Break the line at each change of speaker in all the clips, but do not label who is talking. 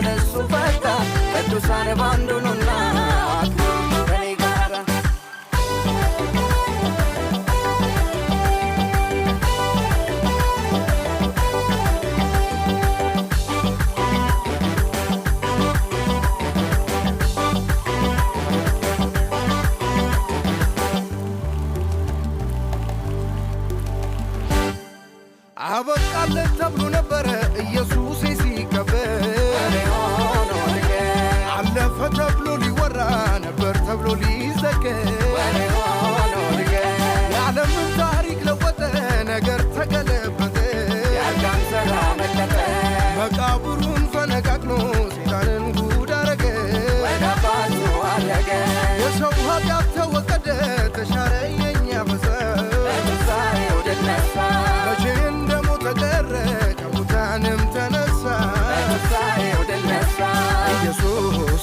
ማተሙን እሱ ፈታ ቅዱሳን ባንዱ ነውና ከኔ ጋር
አበቃለት ተብሎ ነበር ኢየሱስ ሲከበር አለፈ ተብሎ ሊወራ ነበር ተብሎ ሊዘከር የዓለምን ታሪክ ለወጠ ነገር ተገለበጠ መቃብሩን ፈነቃቅሎ ሰይጣንን ጉድ አረገ የሰው ኃጢአት ተወገደ ተሻረ የኛ በሰው መቼ እንደሞተ ቀረ ከሙታንም ተነሳ ኢየሱስ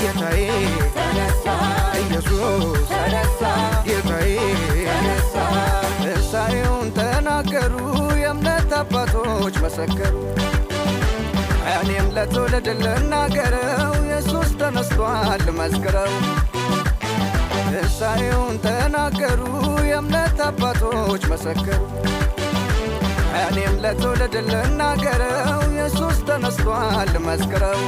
ጌታዬ ኢየሱስ ጌታዬ
ትንሣኤውን ተናገሩ የእምነት አባቶች መሰከሩ እኔም ለትውልድ ልናገረው ኢየሱስ ተነስቷል መስክረው ትንሣኤውን ተናገሩ የእምነት አባቶች መሰከሩ እኔም ለትውልድ ልናገረው ኢየሱስ ተነስቷል መስክረው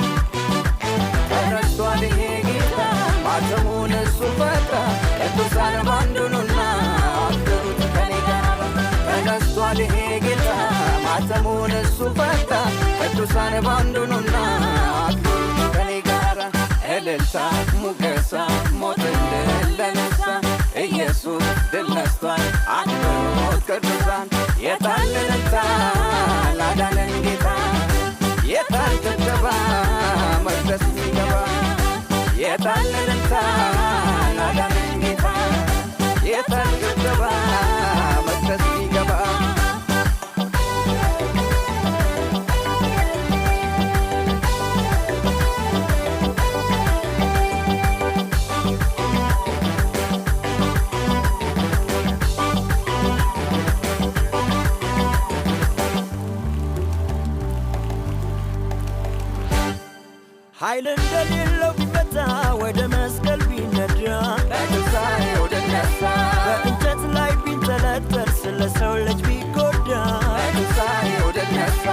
ተነስቷል ይሄ ጌታ ማተሙን እሱ ፈታ ቅዱሳን ባንዱ ነውና አክብሩት ከኔ ጋር ተነስቷል ይሄ ጌታ ማተሙን እሱ ፈታ ቅዱሳን ባንዱ ነውና አክብሩት ከኔ ጋር እልልታ ሙገሳ ሞትን ድል ለነሳ ኢየሱስ ድል ነስቷል አክብሩት ቅዱሳን የታል እልልታ ላዳነን ጌታ የታል ጭብጨባ መቅደስ ሲገባ የታል እልልታ ላዳነን ጌታ የታል ጭብጨባ መቅደስ ሲገባ
ኃይል እንደሌለው ቢመታ ወደ መስቀል ቢነዳ
በትንሣኤው ድል ነሣ
በእንጨት ላይ ቢንጠለጠል ስለ ሰው ልጅ ቢጎዳ
በትንሣኤው ድል ነሣ